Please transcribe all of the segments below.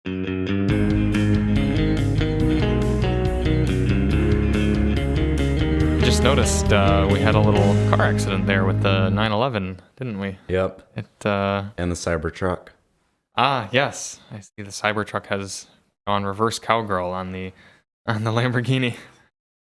Just noticed we had a little car accident there with the 911, didn't we? Yep. And the Cybertruck. Yes. I see the Cybertruck has gone reverse cowgirl on the Lamborghini.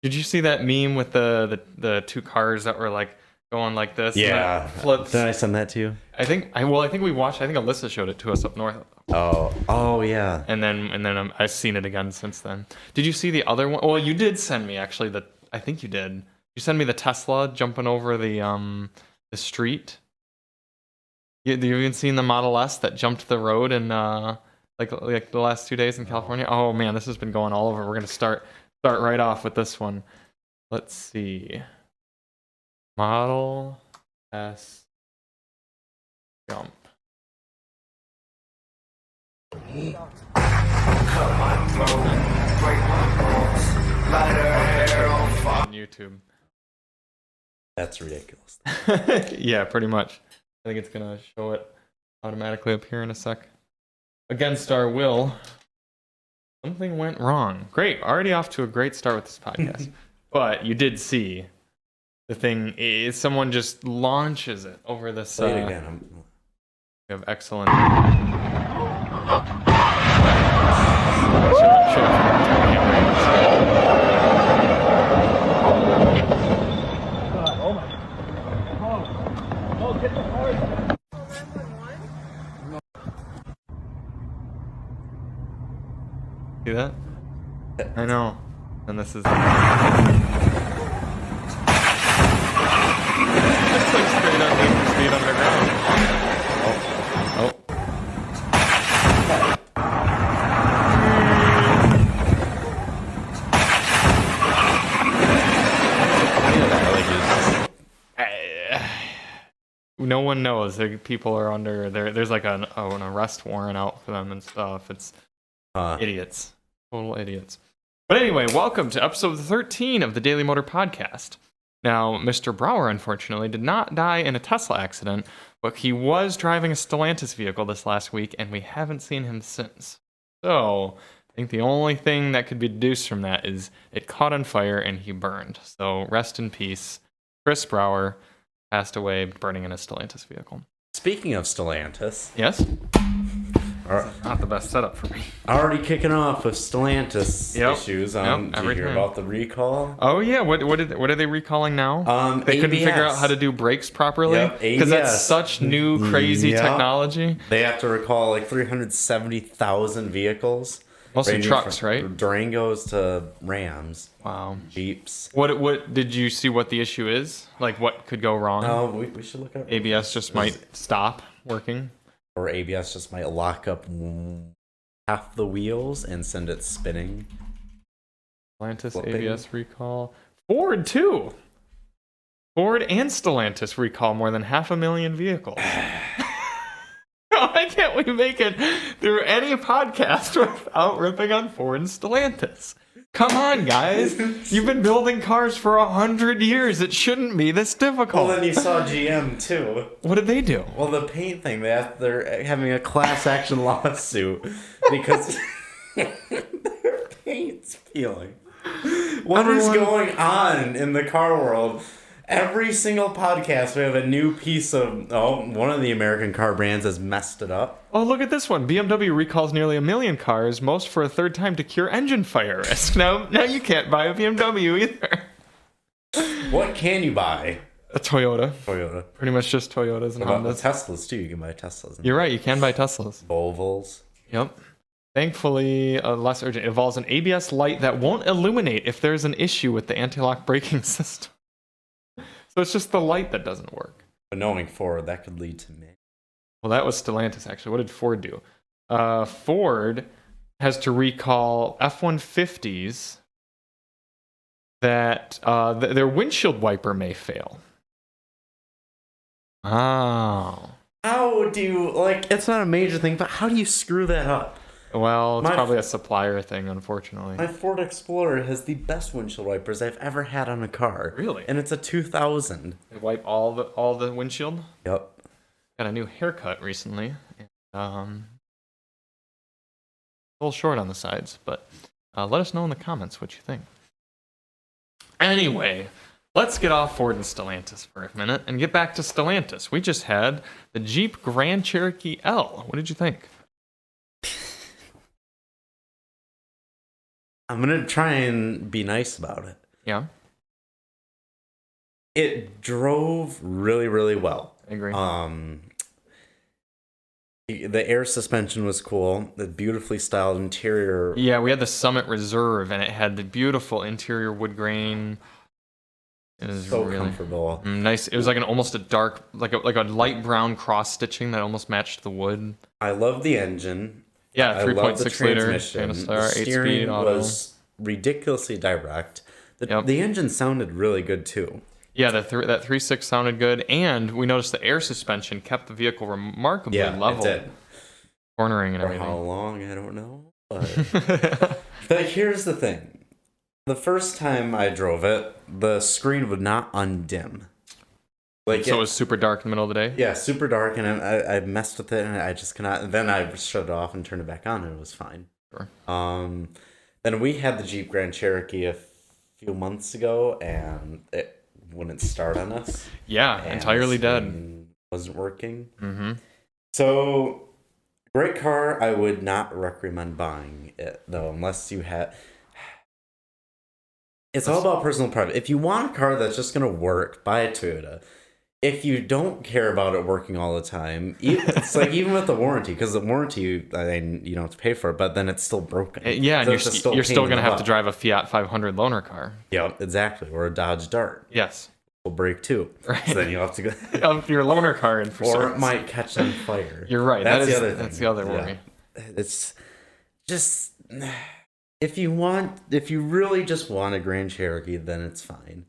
Did you see that meme with the two cars that were like going like this? Yeah. Flips. Did I send that to you? I think we watched. I think Alyssa showed it to us up north. Oh yeah. And then I've seen it again since then. Did you see the other one? Well, you did send me actually. I think you did. You sent me the Tesla jumping over the street. You even seen the Model S that jumped the road in like the last 2 days in California? Oh man, this has been going all over. We're gonna start right off with this one. Let's see. Model S jump. On YouTube. That's ridiculous. Yeah, pretty much. I think it's gonna show it automatically up here in a sec. Against our will, something went wrong. Great, already off to a great start with this podcast. But you did see the thing is someone just launches it over this. Say it again. We have excellent. See that? I know. And this is. It's like straight up Need for Speed Underground. Oh. No one knows. People are under. There's like an arrest warrant out for them and stuff. It's idiots. Total idiots. But anyway, welcome to episode 13 of the Daily Motor Podcast. Now, Mr. Brower, unfortunately, did not die in a Tesla accident, but he was driving a Stellantis vehicle this last week, and we haven't seen him since. So, I think the only thing that could be deduced from that is it caught on fire and he burned. So, rest in peace. Chris Brower passed away burning in a Stellantis vehicle. Speaking of Stellantis. Yes? Not the best setup for me. Already kicking off with Stellantis issues. Did you hear about the recall? Oh yeah, what are they recalling now? They couldn't figure out how to do brakes properly because that's such new crazy technology. They have to recall like 370,000 vehicles. Mostly trucks, right? Durangos to Rams. Wow. Jeeps. What did you see? What the issue is? Like what could go wrong? Oh, we should look up. ABS just might stop working. Or ABS just might lock up half the wheels and send it spinning. Stellantis ABS recall. Ford too. Ford and Stellantis recall more than 500,000 vehicles. Why can't we make it through any podcast without ripping on Ford and Stellantis? Come on, guys. You've been building cars for 100 years. It shouldn't be this difficult. Well, then you saw GM, too. What did they do? Well, the paint thing. They're having a class action lawsuit because their paint's peeling. What is going on in the car world? Every single podcast, we have a new piece of... one of the American car brands has messed it up. Oh, look at this one. BMW recalls nearly 1 million cars, most for a third time to cure engine fire risk. Now you can't buy a BMW either. What can you buy? A Toyota. Pretty much just Toyotas and Hondas. Teslas, too. You can buy Teslas. You're right. You can buy Teslas. Volvos. Yep. Thankfully, less urgent. It involves an ABS light that won't illuminate if there's an issue with the anti-lock braking system. So it's just the light that doesn't work. But knowing Ford, that could lead to me. Well, that was Stellantis, actually. What did Ford do? Ford has to recall F-150s that their windshield wiper may fail. Oh. How do you, it's not a major thing, but how do you screw that up? Well, it's probably a supplier thing, unfortunately. My Ford Explorer has the best windshield wipers I've ever had on a car. Really? And it's a 2000. They wipe all the windshield? Yep. Got a new haircut recently. a little short on the sides, but let us know in the comments what you think. Anyway, let's get off Ford and Stellantis for a minute and get back to Stellantis. We just had the Jeep Grand Cherokee L. What did you think? I'm going to try and be nice about it. Yeah. It drove really, really well. I agree. The air suspension was cool. The beautifully styled interior. Yeah, we had the Summit Reserve, and it had the beautiful interior wood grain. It was so really comfortable. Nice. It was like almost a dark, like a light brown cross stitching that almost matched the wood. I love the engine. Yeah, I love the 3.6 liter. transmission. The steering was ridiculously direct. The engine sounded really good too. Yeah, that 3.6 sounded good, and we noticed the air suspension kept the vehicle remarkably level. It did. Cornering and For everything. how long, I don't know. But here's the thing. The first time I drove it, the screen would not undim. So it was super dark in the middle of the day? Yeah, super dark, and I messed with it, and I just cannot. And then I shut it off and turned it back on, and it was fine. Sure. Then we had the Jeep Grand Cherokee a few months ago, and it wouldn't start on us. Yeah, entirely dead. Wasn't working. Mm-hmm. So, great car. I would not recommend buying it, though, unless you had... It's all about personal preference. If you want a car that's just going to work, buy a Toyota. If you don't care about it working all the time, it's like even with the warranty, because the warranty, you don't have to pay for it, but then it's still broken. Yeah, so and you're still going to have to drive a Fiat 500 loaner car. Yeah, exactly. Or a Dodge Dart. Yes. Will break too. Right. So then you'll have to go. Your loaner car in for Or service. it might catch on fire. You're right. That's the other thing. That's the other worry. It's just... If you really just want a Grand Cherokee, then it's fine.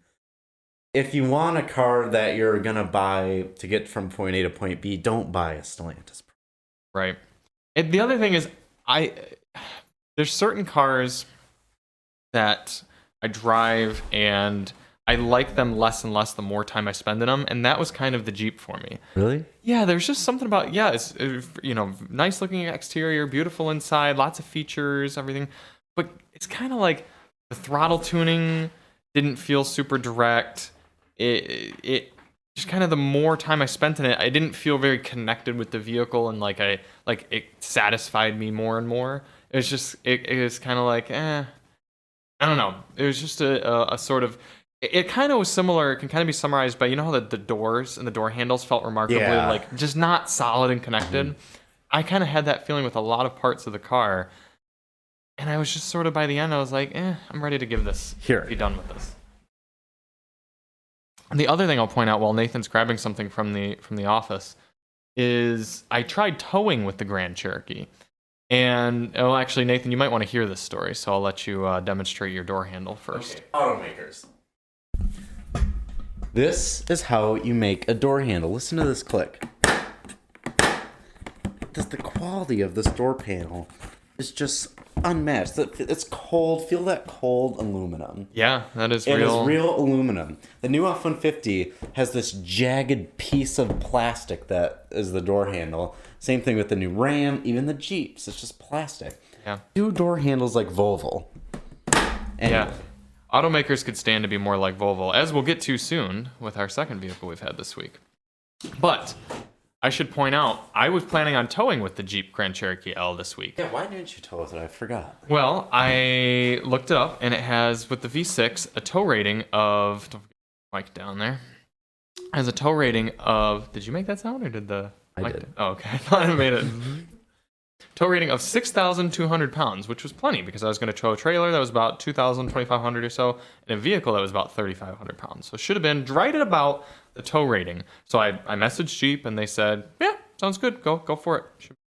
If you want a car that you're going to buy to get from point A to point B, don't buy a Stellantis. Right. And the other thing is, there's certain cars that I drive and I like them less and less the more time I spend in them, and that was kind of the Jeep for me. Really? Yeah, there's just something about, it's nice looking exterior, beautiful inside, lots of features, everything. But it's kind of like the throttle tuning didn't feel super direct. It just kind of the more time I spent in it, I didn't feel very connected with the vehicle, and it satisfied me more and more. It was just it was kind of like I don't know. It was just a sort of. It kind of was similar. It can kind of be summarized by how the doors and the door handles felt remarkably just not solid and connected. Mm-hmm. I kind of had that feeling with a lot of parts of the car. And I was just sort of by the end, I was like, I'm ready to give this, be done with this. And the other thing I'll point out while Nathan's grabbing something from the office is I tried towing with the Grand Cherokee. And, actually, Nathan, you might want to hear this story, so I'll let you demonstrate your door handle first. Okay. Automakers. This is how you make a door handle. Listen to this click. The quality of this door panel is just unmatched. It's cold. Feel that cold aluminum. Yeah, that is real. It is real aluminum. The new F-150 has this jagged piece of plastic that is the door handle. Same thing with the new Ram, even the Jeeps. It's just plastic. Yeah. Do door handles like Volvo. Anyway. Yeah. Automakers could stand to be more like Volvo, as we'll get to soon with our second vehicle we've had this week. But I should point out, I was planning on towing with the Jeep Grand Cherokee L this week. Yeah, why didn't you tow with it? I forgot. Well, I looked it up, and it has, with the V6, a tow rating of... Don't forget the mic down there. It has a tow rating of... Did you make that sound, or did the... I did. Oh, okay. I thought I made it. Tow rating of 6,200 pounds, which was plenty, because I was going to tow a trailer that was about 2,000, 2,500 or so, and a vehicle that was about 3,500 pounds. So it should have been right at about the tow rating. So I messaged Jeep, and they said, yeah, sounds good. Go for it.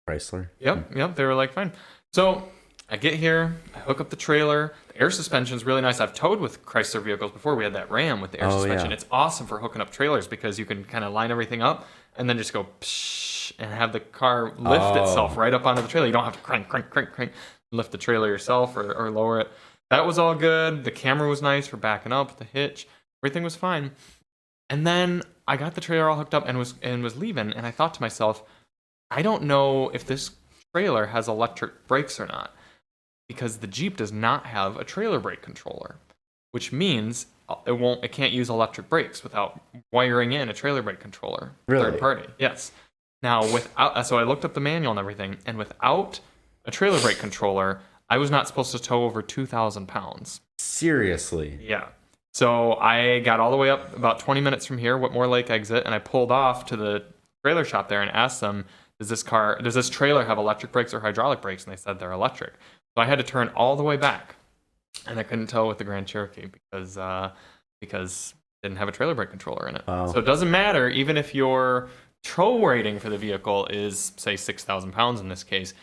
Chrysler. Yep. They were like, fine. So I get here, I hook up the trailer. The air suspension is really nice. I've towed with Chrysler vehicles before. We had that Ram with the air suspension. Yeah. It's awesome for hooking up trailers because you can kind of line everything up and then just go psh, and have the car lift itself right up onto the trailer. You don't have to crank, lift the trailer yourself or lower it. That was all good. The camera was nice for backing up, the hitch. Everything was fine. And then I got the trailer all hooked up and was leaving, and I thought to myself, I don't know if this trailer has electric brakes or not. because the Jeep does not have a trailer brake controller, which means it can't use electric brakes without wiring in a trailer brake controller. Really? Third party. Yes. Now, so I looked up the manual and everything, and without a trailer brake controller, I was not supposed to tow over 2,000 pounds. Seriously? Yeah. So I got all the way up about 20 minutes from here, Whitmore Lake exit, and I pulled off to the trailer shop there and asked them, does this trailer have electric brakes or hydraulic brakes? And they said they're electric. So I had to turn all the way back, and I couldn't tow with the Grand Cherokee because it didn't have a trailer brake controller in it. Oh. So it doesn't matter, even if your tow rating for the vehicle is, say, 6,000 pounds in this case,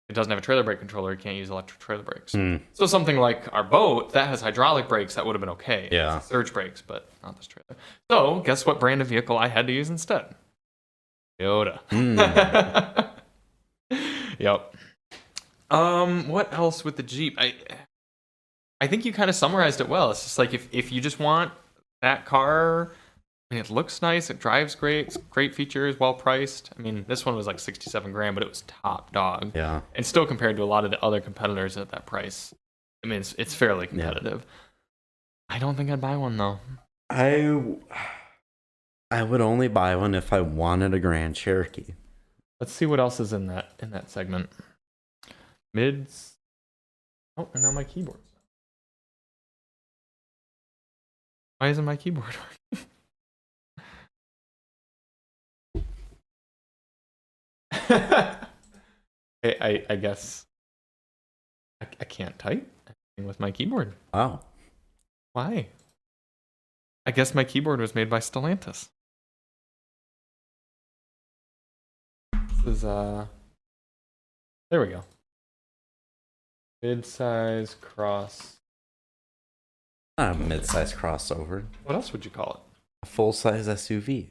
it doesn't have a trailer brake controller, you can't use electric trailer brakes. So something like our boat, that has hydraulic brakes, that would have been okay. Yeah. Surge brakes, but not this trailer. So guess what brand of vehicle I had to use instead? Toyota. Yep. What else with the Jeep? I think you kind of summarized it well. It's just like if you just want that car, I mean, it looks nice, it drives great, it's great features, well priced. I mean, this one was like 67 grand, but it was top dog. Yeah. And still compared to a lot of the other competitors at that price, I mean, it's fairly competitive. Yeah. I don't think I'd buy one though. I would only buy one if I wanted a Grand Cherokee. Let's see what else is in that segment. Mids. Oh, and now my keyboard. Why isn't my keyboard working? I guess I can't type with my keyboard. Oh. Why? I guess my keyboard was made by Stellantis. This is there we go. Mid-size cross. Not a mid-size crossover. What else would you call it? A full-size SUV.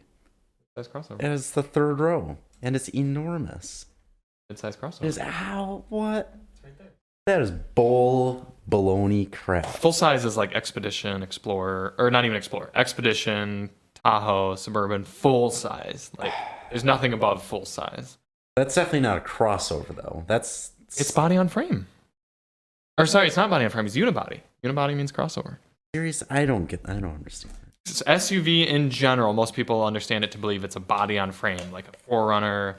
Mid-size crossover. It is the third row, and it's enormous. Mid-size crossover. It is what? It's right there. That is baloney crap. Full size is like Expedition, Explorer, or not even Explorer. Expedition, Tahoe, Suburban, full size. Like there's nothing above full size. That's definitely not a crossover though. It's body on frame. Or sorry, it's not body on frame. It's unibody. Unibody means crossover. Serious? I don't understand. It's SUV in general. Most people understand it to believe it's a body on frame, like a 4Runner,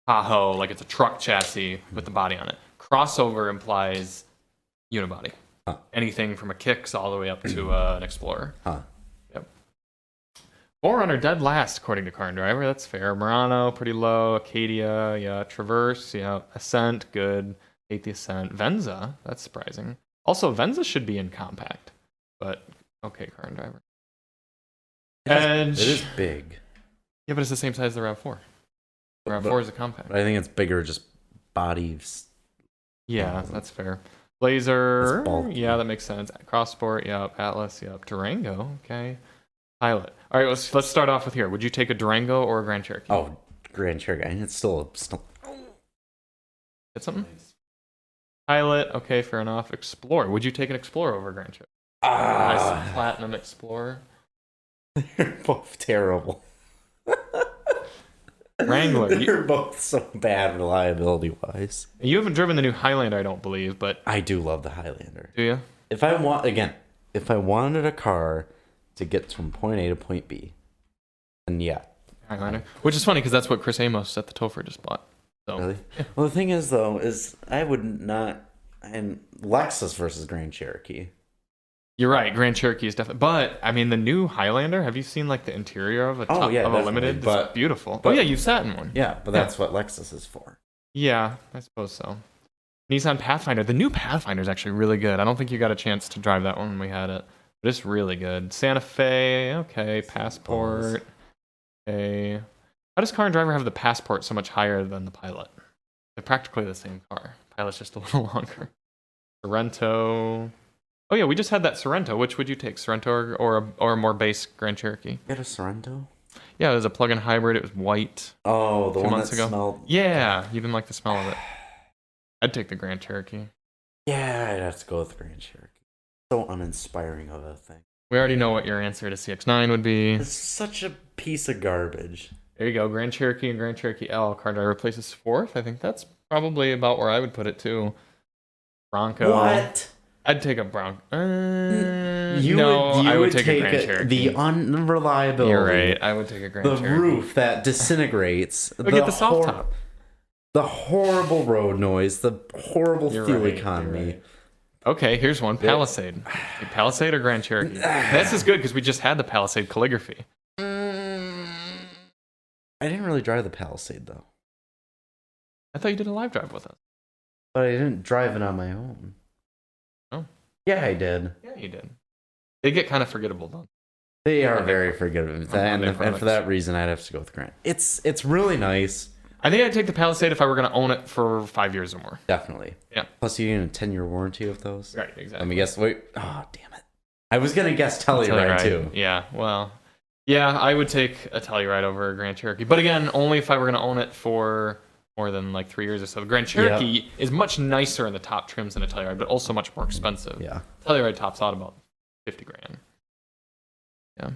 Tahoe, like it's a truck chassis with the body on it. Crossover implies unibody. Huh. Anything from a Kicks all the way up to an Explorer. Huh. Yep. 4Runner dead last according to Car and Driver. That's fair. Murano pretty low. Acadia, yeah. Traverse, yeah. Ascent, good. Hate the Ascent. Venza, that's surprising. Also, Venza should be in compact, but okay, Car and Driver. Edge. It is big. Yeah, but it's the same size as the RAV4. The RAV4 is a compact. I think it's bigger, just bodies. Yeah, that's fair. Blazer, bulky. yeah, that makes sense. Cross Sport, yep. Atlas, yep. Durango, okay. Pilot. All right, let's start off with here. Would you take a Durango or a Grand Cherokee? Oh, Grand Cherokee. And it's still. Get something? Pilot, okay, fair enough. Explorer. Would you take an Explorer over a Grand Cherokee? Nice Platinum Explorer. They're both terrible. Wrangler. They're both so bad reliability-wise. You haven't driven the new Highlander, I don't believe, but... I do love the Highlander. Do you? If I wanted a car to get from point A to point B, then yeah. Highlander. Which is funny, because that's what Chris Amos at the Topher just bought. So, really? Yeah. Well, the thing is, though, I would not... And Lexus versus Grand Cherokee. You're right, Grand Cherokee is definitely... But, I mean, the new Highlander, have you seen, like, the interior of a Limited? It's beautiful. But, yeah, you've sat in one. Yeah, but that's what Lexus is for. Yeah, I suppose so. Nissan Pathfinder. The new Pathfinder is actually really good. I don't think you got a chance to drive that one when we had it. But it's really good. Santa Fe, okay. Passport, okay. How does Car and Driver have the Passport so much higher than the Pilot? They're practically the same car. Pilot's just a little longer. Sorrento... Oh yeah, we just had that Sorrento. Which would you take, Sorrento or a more base Grand Cherokee? You got a Sorrento? Yeah, it was a plug-in hybrid. It was white. Oh, the one months that ago. smelled. Yeah, you didn't like the smell of it. I'd take the Grand Cherokee. Yeah, I'd have to go with the Grand Cherokee. So uninspiring of a thing. We already know what your answer to CX-9 would be. It's such a piece of garbage. There you go, Grand Cherokee and Grand Cherokee L. Car Driver places fourth. I think that's probably about where I would put it too. Bronco. What? I'd take a Bronco. I would take a Grand Cherokee. The unreliability. You're right. I would take a Grand Cherokee. The roof that disintegrates. Get the soft top. The horrible road noise. The horrible fuel economy. Right. Okay, here's one. Palisade. Palisade or Grand Cherokee? This is good because we just had the Palisade calligraphy. I didn't really drive the Palisade, though. I thought you did a live drive with us. But I didn't drive it on my own. Oh. Yeah, I did. Yeah, you did. They get kind of forgettable, though. They are very forgettable. And for that reason, I'd have to go with Grant. It's really nice. I think I'd take the Palisade if I were going to own it for 5 years or more. Definitely. Yeah. Plus, you get a 10-year warranty of those. Right, exactly. Let me guess. Wait. Oh, damn it. I was going to guess Telluride, too. Yeah, well... Yeah, I would take a Telluride over a Grand Cherokee. But again, only if I were going to own it for more than like 3 years or so. The Grand Cherokee is much nicer in the top trims than a Telluride, but also much more expensive. Yeah. Telluride tops out about 50 grand. Yeah.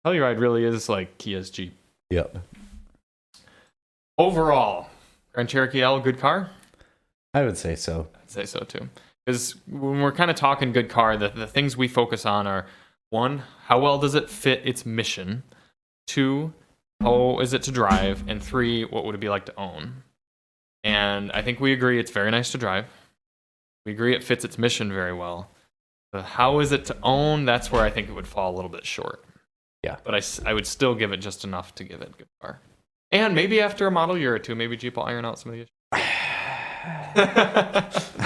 Telluride really is like Kia's Jeep. Yep. Overall, Grand Cherokee L, good car? I would say so. I'd say so too. Because when we're kind of talking good car, the things we focus on are, 1, how well does it fit its mission? 2, how is it to drive? And 3, what would it be like to own? And I think we agree it's very nice to drive. We agree it fits its mission very well. The how is it to own, that's where I think it would fall a little bit short. Yeah. But I would still give it just enough to give it a good car. And maybe after a model year or two, maybe Jeep will iron out some of the issues.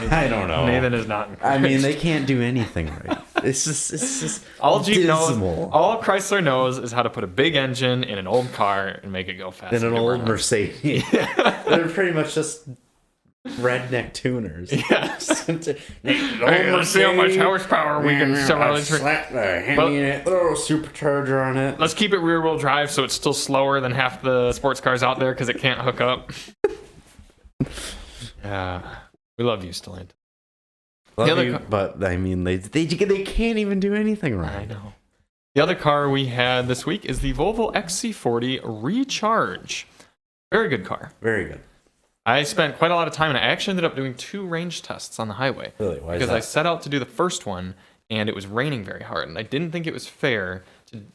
I don't know. Nathan is not encouraged. I mean, they can't do anything right. It's just all Jeep dismal. knows, all Chrysler knows is how to put a big engine in an old car and make it go fast. In an old Mercedes. They're pretty much just redneck tuners. Yes. Let's see how much horsepower we can sell out. Slap the Hemi in it, throw a supercharger on it. Let's keep it rear-wheel drive so it's still slower than half the sports cars out there because it can't hook up. We love you, Stellantis. But I mean, they can't even do anything right. I know. The other car we had this week is the Volvo XC40 Recharge. Very good car. Very good. I spent quite a lot of time, and I actually ended up doing 2 range tests on the highway. Really? Why is because that? I set out to do the first one, and it was raining very hard, and I didn't think it was fair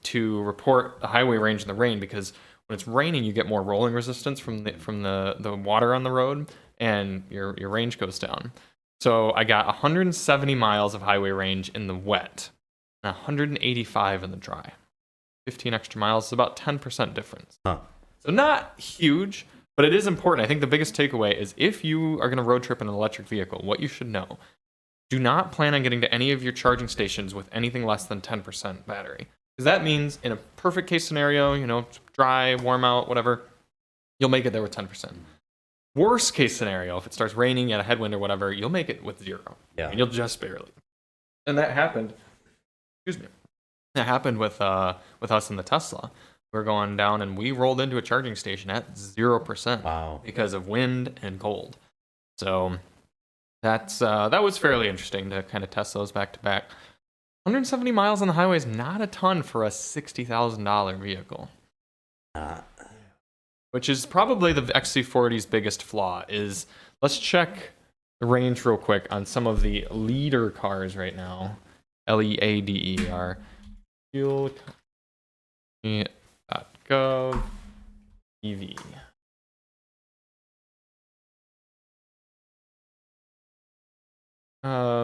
to report the highway range in the rain, because when it's raining, you get more rolling resistance from the water on the road, and your range goes down. So I got 170 miles of highway range in the wet, and 185 in the dry. 15 extra miles is about 10% difference. Huh. So not huge, but it is important. I think the biggest takeaway is if you are going to road trip in an electric vehicle, what you should know, do not plan on getting to any of your charging stations with anything less than 10% battery. Because that means in a perfect case scenario, dry, warm out, whatever, you'll make it there with 10%. Worst case scenario, if it starts raining, you had a headwind or whatever, you'll make it with 0. Yeah. And you'll just barely. And that happened. Excuse me. That happened with us in the Tesla. We're going down and we rolled into a charging station at 0%. Wow. Because of wind and cold. So that was fairly interesting to kind of test those back to back. 170 miles on the highway is not a ton for a $60,000 vehicle. Which is probably the XC40's biggest flaw is, let's check the range real quick on some of the leader cars right now. LEADER. Fuel.gov EV.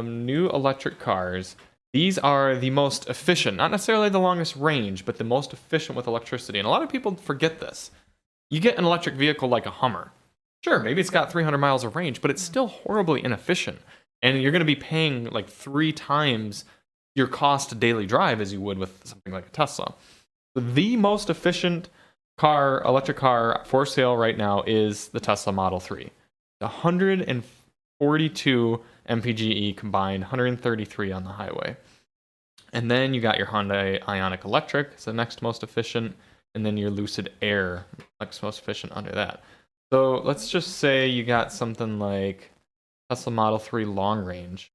New electric cars. These are the most efficient, not necessarily the longest range, but the most efficient with electricity. And a lot of people forget this. You get an electric vehicle like a Hummer. Sure, maybe it's got 300 miles of range, but it's still horribly inefficient. And you're going to be paying like 3 times your cost to daily drive as you would with something like a Tesla. The most efficient electric car for sale right now is the Tesla Model 3. 142 mpge combined, 133 on the highway. And then you got your Hyundai Ioniq Electric, it's the next most efficient, and then your Lucid Air, next most efficient under that. So let's just say you got something like Tesla Model 3 long range.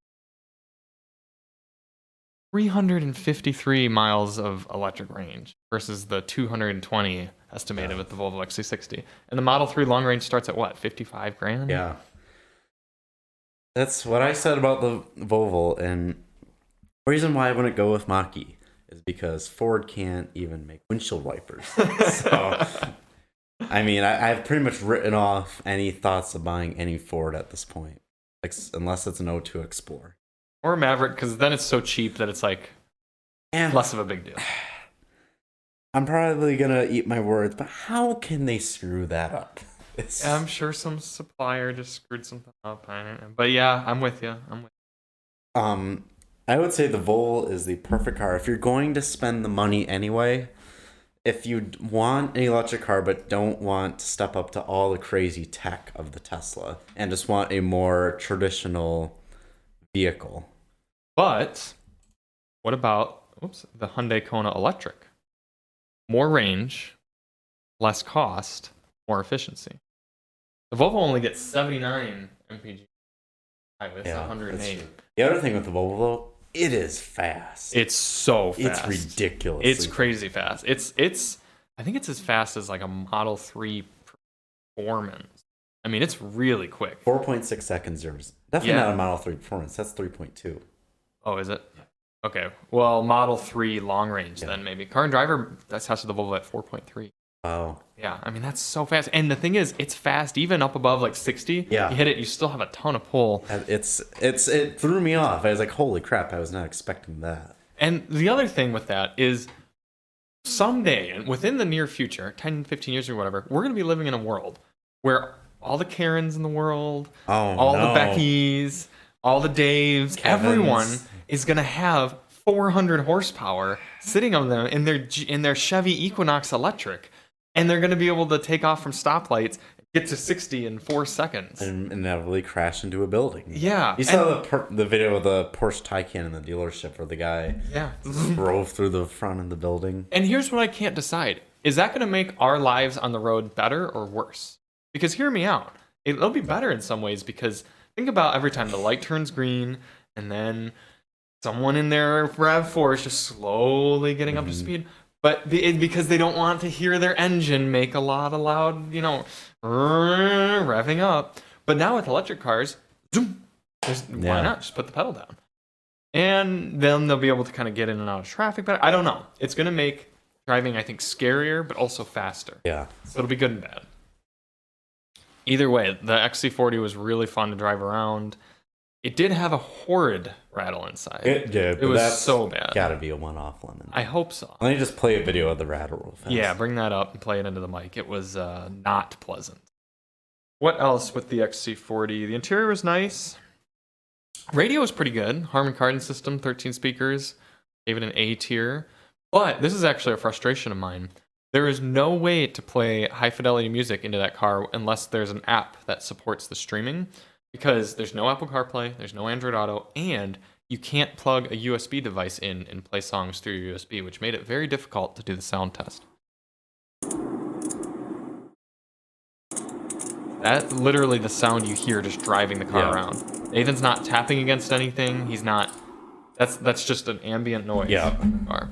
353 miles of electric range versus the 220 estimated with the Volvo XC60. And the Model 3 long range starts at what, 55 grand? Yeah. That's what I said about the Volvo, and the reason why I wouldn't go with Mach-E is because Ford can't even make windshield wipers. So, I mean, I've pretty much written off any thoughts of buying any Ford at this point, like, unless it's an O2 Explorer. Or Maverick, because then it's so cheap that it's like less of a big deal. I'm probably going to eat my words, but how can they screw that up? Yeah, I'm sure some supplier just screwed something up. I don't know. But yeah, I'm with you. I would say the Volvo is the perfect car. If you're going to spend the money anyway, if you want an electric car but don't want to step up to all the crazy tech of the Tesla and just want a more traditional vehicle. But what about the Hyundai Kona Electric? More range, less cost, more efficiency. The Volvo only gets 79 mpg. It's 108. The other thing with the Volvo, though, it is fast. It's so fast. It's ridiculous. It's crazy fast. It's. I think it's as fast as like a Model 3 Performance. I mean, it's really quick. 4.6 seconds. Definitely not a Model 3 Performance. That's 3.2. Oh, is it? Yeah. Okay. Well, Model 3 long range then maybe. Car and Driver that's tested the Volvo at 4.3. Wow. Yeah, I mean, that's so fast. And the thing is, it's fast even up above like 60. Yeah. You hit it, you still have a ton of pull. It threw me off. I was like, holy crap, I was not expecting that. And the other thing with that is someday, and within the near future, 10, 15 years or whatever, we're going to be living in a world where all the Karens in the world, all the Beckys, all the Daves, everyone is going to have 400 horsepower sitting on them in their Chevy Equinox electric. And they're going to be able to take off from stoplights, get to 60 in 4 seconds. And inevitably crash into a building. Yeah. You saw the video of the Porsche Taycan in the dealership where the guy drove through the front of the building. And here's what I can't decide. Is that going to make our lives on the road better or worse? Because hear me out. It'll be better in some ways because think about every time the light turns green and then someone in their RAV4 is just slowly getting up to speed. But because they don't want to hear their engine make a lot of loud, revving up. But now with electric cars, zoom, why not just put the pedal down? And then they'll be able to kind of get in and out of traffic better. I don't know. It's going to make driving, I think, scarier, but also faster. Yeah. So it'll be good and bad. Either way, the XC40 was really fun to drive around. It did have a horrid rattle inside. It did. It was so bad. Gotta be a one-off lemon. I hope so. Let me just play a video of the rattle real fast. Yeah, bring that up and play it into the mic. It was not pleasant. What else with the XC40? The interior was nice. Radio was pretty good. Harman Kardon system, 13 speakers. Gave it an A tier. But this is actually a frustration of mine. There is no way to play high-fidelity music into that car unless there's an app that supports the streaming. Because there's no Apple CarPlay, there's no Android Auto, and you can't plug a USB device in and play songs through your USB, which made it very difficult to do the sound test. That's literally the sound you hear just driving the car around. Nathan's not tapping against anything. He's not. That's just an ambient noise. Yeah. In the car.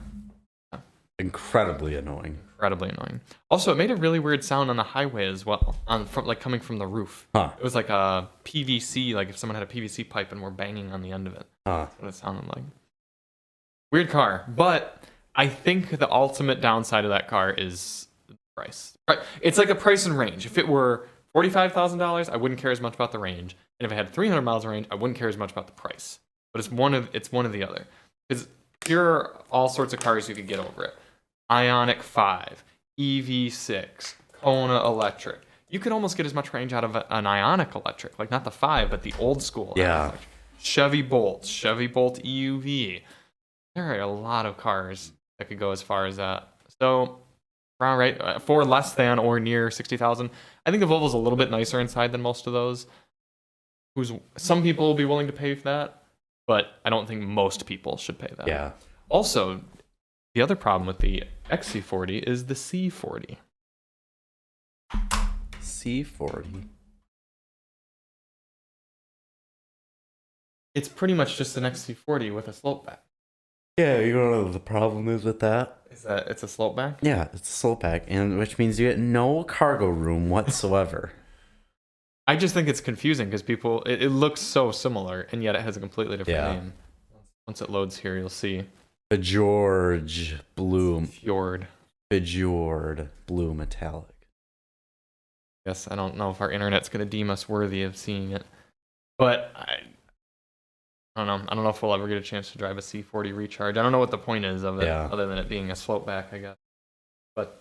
Incredibly annoying. Incredibly annoying. Also, it made a really weird sound on the highway as well, coming from the roof. Huh. It was like a PVC, like if someone had a PVC pipe and were banging on the end of it. That's what it sounded like. Weird car, but I think the ultimate downside of that car is the price. It's like a price and range. If it were $45,000, I wouldn't care as much about the range, and if it had 300 miles of range, I wouldn't care as much about the price. But it's one of the other. Because here are all sorts of cars you could get over it. Ioniq 5, EV6, Kona Electric. You could almost get as much range out of an Ioniq Electric, like not the 5, but the old school. Yeah. Chevy Bolt EUV. There are a lot of cars that could go as far as that. So, right, for less than or near 60,000, I think the Volvo's a little bit nicer inside than most of those. Some people will be willing to pay for that, but I don't think most people should pay that. Yeah. Also, the other problem with the XC40 is the C40. C40. It's pretty much just an XC40 with a slope back. Yeah, you know what the problem is with that? Is that it's a slope back? Yeah, it's a slope back, and which means you get no cargo room whatsoever. I just think it's confusing because it looks so similar, and yet it has a completely different name. Once it loads here, you'll see. Fjord Blue. Fjord. Fjord Blue Metallic. Yes, I don't know if our internet's going to deem us worthy of seeing it. But I don't know. I don't know if we'll ever get a chance to drive a C40 Recharge. I don't know what the point is of it, other than it being a slope back, I guess. But,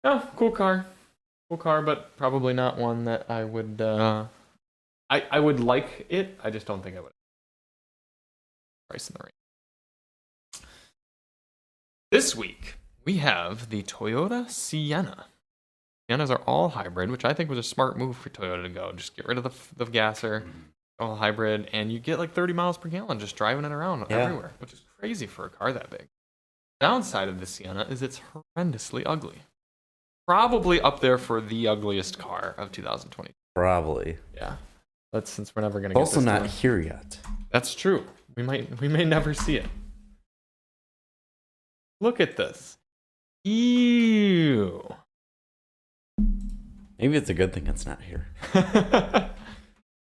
yeah, cool car. Cool car, but probably not one that I would, I would like it. I just don't think I would. Price in the range. This week, we have the Toyota Sienna. Siennas are all hybrid, which I think was a smart move for Toyota to go. Just get rid of the gasser, all hybrid, and you get like 30 miles per gallon just driving it around everywhere, which is crazy for a car that big. Downside of the Sienna is it's horrendously ugly. Probably up there for the ugliest car of 2020. Probably. Yeah. That's since we're never going to get also this not done. here yet. That's true. We may never see it. Look at this. Ew. Maybe it's a good thing it's not here.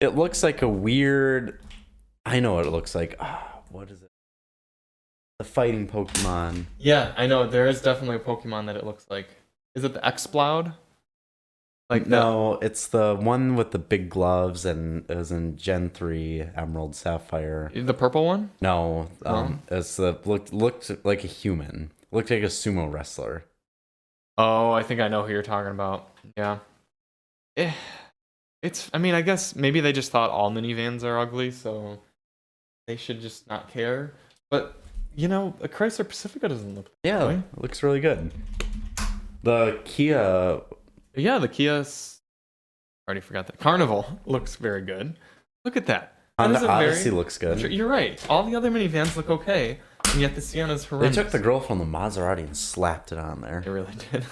It looks like a weird... I know what it looks like. What is it? The fighting Pokemon. Yeah, I know. There is definitely a Pokemon that it looks like. Is it the Exploud? No, it's the one with the big gloves, and it was in Gen 3 Emerald Sapphire. The purple one? No, it's the looked like a human. Looked like a sumo wrestler. Oh, I think I know who you're talking about. Yeah. It's. I mean, I guess maybe they just thought all minivans are ugly, so they should just not care. But you know, a Chrysler Pacifica doesn't look. Yeah, it looks really good. The Kia. Yeah, the Kia's. Already forgot that. Carnival looks very good. Look at that. Honda Odyssey looks good. You're right. All the other minivans look okay, and yet the Sienna's horrendous. They took the girl from the Maserati and slapped it on there. They really did.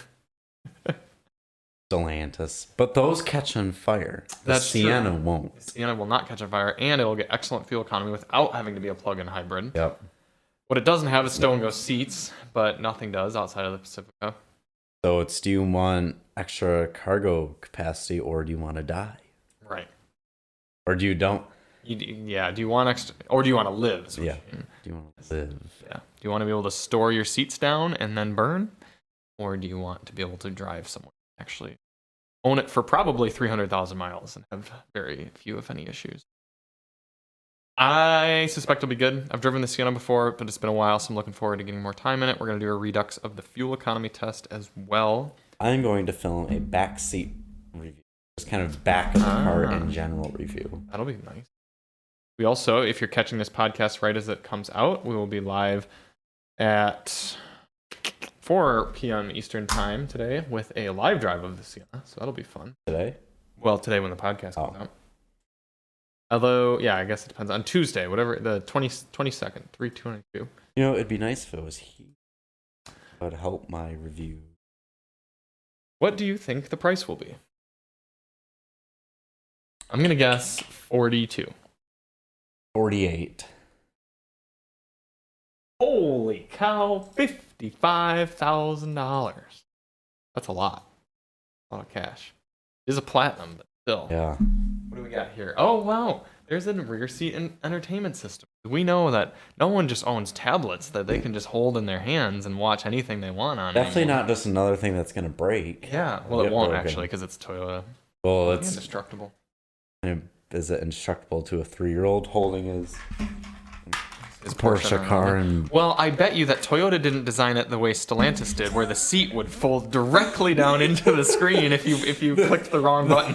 Stellantis. But those catch on fire. The Sienna won't. The Sienna will not catch on fire, and it will get excellent fuel economy without having to be a plug-in hybrid. Yep. What it doesn't have is stow-and-go seats, but nothing does outside of the Pacifica. So it's, do you want extra cargo capacity, or do you want to die? Right. Or do you don't? Do you want extra, or do you want to live? Yeah. Do you want to live? Yeah. Do you want to be able to store your seats down and then burn? Or do you want to be able to drive somewhere, actually own it for probably 300,000 miles and have very few, if any, issues? I suspect it'll be good. I've driven the Sienna before, but it's been a while, so I'm looking forward to getting more time in it. We're going to do a redux of the fuel economy test as well. I'm going to film a backseat review. Just kind of back of the car in general review. That'll be nice. We also, if you're catching this podcast right as it comes out, we will be live at 4 p.m. Eastern time today with a live drive of the Sienna, so that'll be fun. Today? Well, today when the podcast comes out. Although, yeah, I guess it depends. On Tuesday, whatever, the 22nd, 3/22. You know, it'd be nice if it was heat. That would help my review. What do you think the price will be? I'm going to guess 42. 48. Holy cow, $55,000. That's a lot. A lot of cash. It is a platinum, but still. Yeah. What do we got here? Oh, wow. There's a rear seat entertainment system. We know that no one just owns tablets that they can just hold in their hands and watch anything they want on. Definitely anymore. not just another thing that's going to break. Yeah, well, it won't actually because it's Toyota. Well, it's indestructible. Is it indestructible to a 3-year-old holding his Porsche car? And well, I bet you that Toyota didn't design it the way Stellantis did, where the seat would fold directly down into the screen if you clicked the wrong button.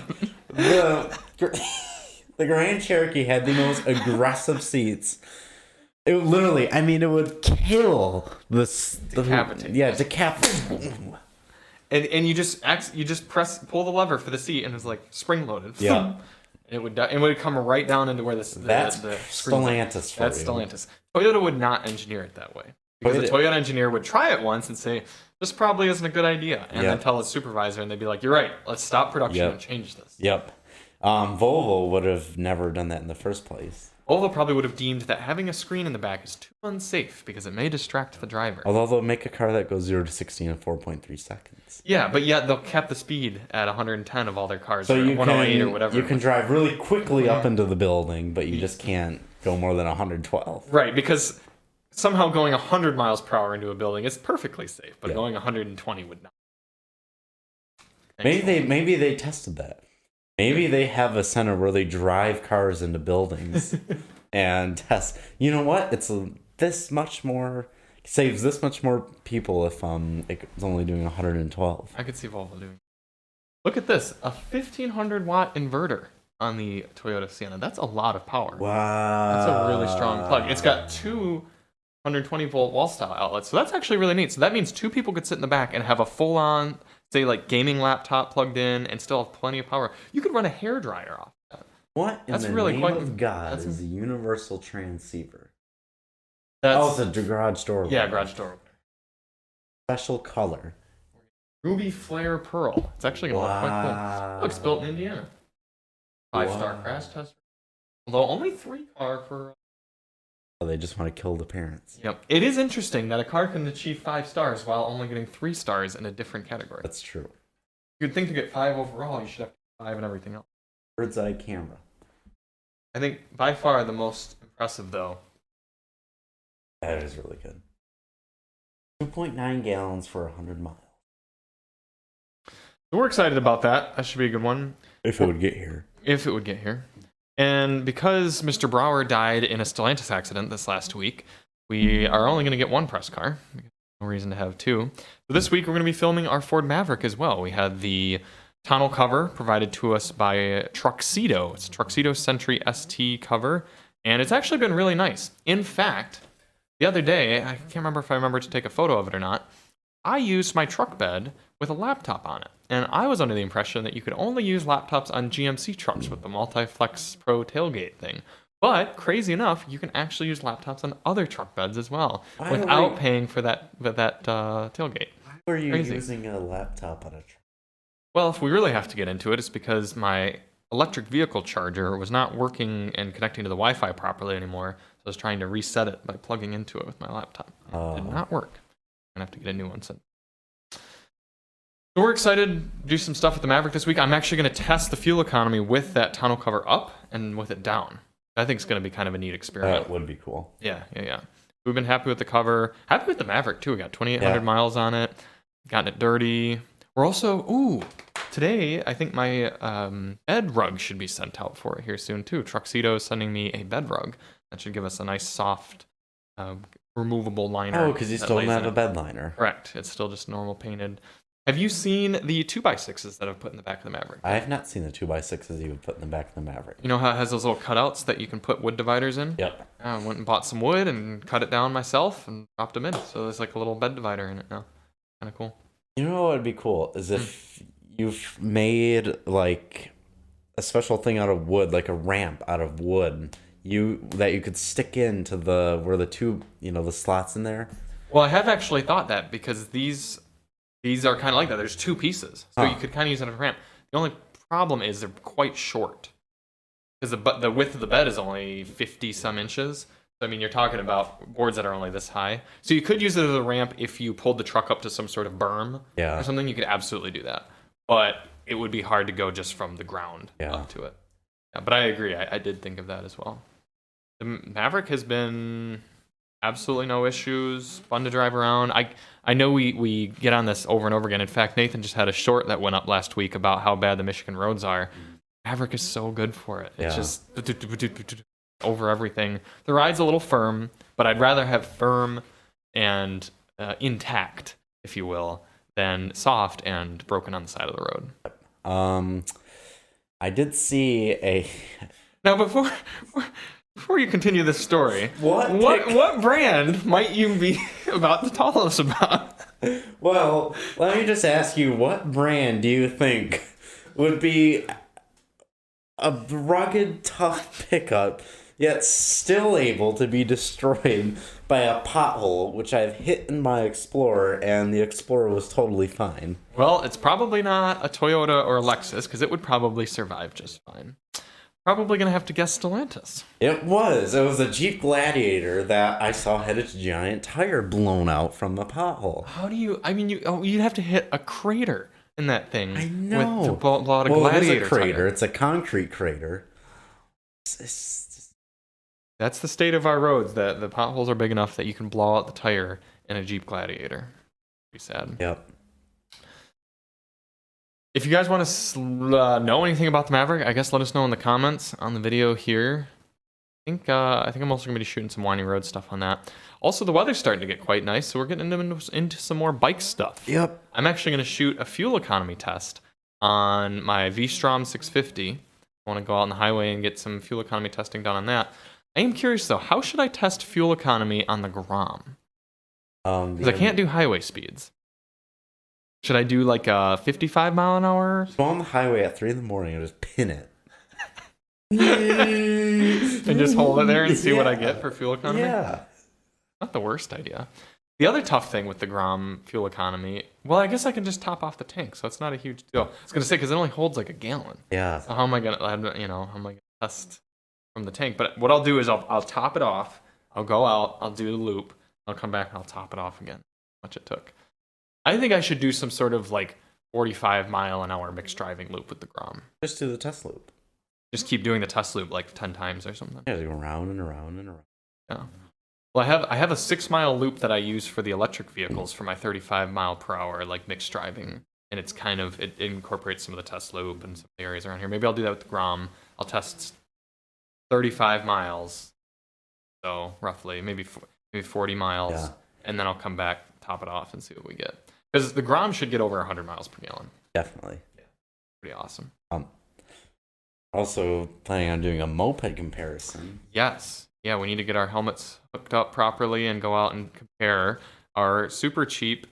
The Grand Cherokee had the most aggressive seats. It would literally, I mean, it would kill Decapitate. Decapitate. And you just pull the lever for the seat, and it's like spring loaded. Yeah. And it would come right down into where the screen. Stellantis. That's Stellantis. Toyota would not engineer it that way. Because the Toyota engineer would try it once and say, this probably isn't a good idea. And then tell his supervisor, and they'd be like, you're right, let's stop production and change this. Yep. Volvo would have never done that in the first place. Volvo probably would have deemed that having a screen in the back is too unsafe because it may distract the driver. Although they'll make a car that goes 0 to 60 in 4.3 seconds. Yeah, but yet they'll cap the speed at 110 of all their cars, so or you 108 or whatever. You can drive really quickly up into the building, but you just can't go more than 112. Right, because somehow going 100 miles per hour into a building is perfectly safe, but going 120 would not. Maybe they tested that. Maybe they have a center where they drive cars into buildings and test. You know what? It's this much more, saves this much more people if it's only doing 112. I could see Volvo doing. Look at this, a 1500 watt inverter on the Toyota Sienna. That's a lot of power. Wow. That's a really strong plug. It's got two 120 volt wall style outlets, so that's actually really neat. So that means two people could sit in the back and have a full on, say, like gaming laptop plugged in and still have plenty of power. You could run a hairdryer off that. What in the name of God is a universal transceiver? It's a garage door opener. Yeah, garage door opener. Special color. Ruby Flare Pearl. It's actually going to look quite cool. Looks built in Indiana. 5-star crash test. Although only 3-car for... They just want to kill the parents. Yep. It is interesting that a car can achieve 5 stars while only getting 3 stars in a different category. That's true. You'd think to get 5 overall, you should have 5 in everything else. Bird's eye camera. I think by far the most impressive, though. That is really good. 2.9 gallons for 100 miles. So we're excited about that. That should be a good one. If it would get here. If it would get here. And because Mr. Brower died in a Stellantis accident this last week, we are only going to get one press car. No reason to have 2. So this week we're going to be filming our Ford Maverick as well. We had the tonneau cover provided to us by Truxedo. It's a Truxedo Sentry ST cover, and it's actually been really nice. In fact, the other day, I can't remember if I remember to take a photo of it or not, I used my truck bed with a laptop on it. And I was under the impression that you could only use laptops on GMC trucks with the Multiflex Pro tailgate thing. But, crazy enough, you can actually use laptops on other truck beds as well without paying for that tailgate. Why were you using a laptop on a truck? Well, if we really have to get into it, it's because my electric vehicle charger was not working and connecting to the Wi-Fi properly anymore. So I was trying to reset it by plugging into it with my laptop. It did not work. I'm going to have to get a new one sent. So we're excited to do some stuff with the Maverick this week. I'm actually going to test the fuel economy with that tonneau cover up and with it down. I think it's going to be kind of a neat experiment. That would be cool. Yeah. We've been happy with the cover. Happy with the Maverick, too. We got 2,800 miles on it. Gotten it dirty. We're also, today, I think my bed rug should be sent out for it here soon, too. Truxedo is sending me a bed rug. That should give us a nice, soft, removable liner. Oh, because you still don't have a bed liner. Correct. It's still just normal painted. Have you seen the 2x6s that I've put in the back of the Maverick? I have not seen the 2x6s you would put in the back of the Maverick. You know how it has those little cutouts that you can put wood dividers in? Yep. I went and bought some wood and cut it down myself and dropped them in. So there's like a little bed divider in it now. Kind of cool. You know what would be cool is if you've made like a special thing out of wood, like a ramp out of wood, that you could stick into where the tube, the slots in there. Well, I have actually thought that because these are kind of like that. There's 2 pieces, so you could kind of use it as a ramp. The only problem is they're quite short because the width of the bed is only 50 some inches. So, I mean, you're talking about boards that are only this high. So you could use it as a ramp if you pulled the truck up to some sort of berm or something. You could absolutely do that. But it would be hard to go just from the ground up to it. Yeah, but I agree. I did think of that as well. The Maverick has been absolutely no issues. Fun to drive around. I know we get on this over and over again. In fact, Nathan just had a short that went up last week about how bad the Michigan roads are. Maverick is so good for it. It's just over everything. The ride's a little firm, but I'd rather have firm and intact, if you will, than soft and broken on the side of the road. I did see a... Now, before you continue this story, what brand might you be about to tell us about? Well, let me just ask you, what brand do you think would be a rugged, tough pickup yet still able to be destroyed by a pothole, which I've hit in my Explorer, and the Explorer was totally fine. Well, it's probably not a Toyota or a Lexus, because it would probably survive just fine. Probably going to have to guess Stellantis. It was. It was a Jeep Gladiator that I saw had its giant tire blown out from the pothole. How do you... I mean, you'd have to hit a crater in that thing. I know. With a lot of Gladiator it is a crater. tire. It's a concrete crater. That's the state of our roads, that the potholes are big enough that you can blow out the tire in a Jeep Gladiator. Pretty sad. Yep. If you guys want to know anything about the Maverick, I guess let us know in the comments on the video here. I think I'm also going to be shooting some winding road stuff on that. Also, the weather's starting to get quite nice, so we're getting into some more bike stuff. Yep. I'm actually going to shoot a fuel economy test on my V-Strom 650. I want to go out on the highway and get some fuel economy testing done on that. I am curious, though, how should I test fuel economy on the Grom? Because I can't do highway speeds. Should I do like a 55 mile an hour? Go on the highway at 3 in the morning and just pin it. And just hold it there and see what I get for fuel economy? Yeah. Not the worst idea. The other tough thing with the Grom fuel economy, well, I guess I can just top off the tank, so it's not a huge deal. I was going to say, because it only holds like a gallon. Yeah. So how am I going to test from the tank? But what I'll do is I'll top it off. I'll go out. I'll do the loop. I'll come back and I'll top it off again. How much it took. I think I should do some sort of like 45 mile an hour mixed driving loop with the Grom. Just do the test loop. Just keep doing the test loop like 10 times or something. Yeah, go around and around and around. Yeah. Well, I have a 6 mile loop that I use for the electric vehicles for my 35 mile per hour like mixed driving, and it's kind of it incorporates some of the test loop and some areas around here. Maybe I'll do that with the Grom. I'll test 35 miles, so roughly maybe 40 miles, Yeah. and then I'll come back, top it off, and see what we get. Because the Grom should get over 100 miles per gallon. Definitely. Yeah. Pretty awesome. Also planning on doing a moped comparison. Yes. Yeah, we need to get our helmets hooked up properly and go out and compare our super cheap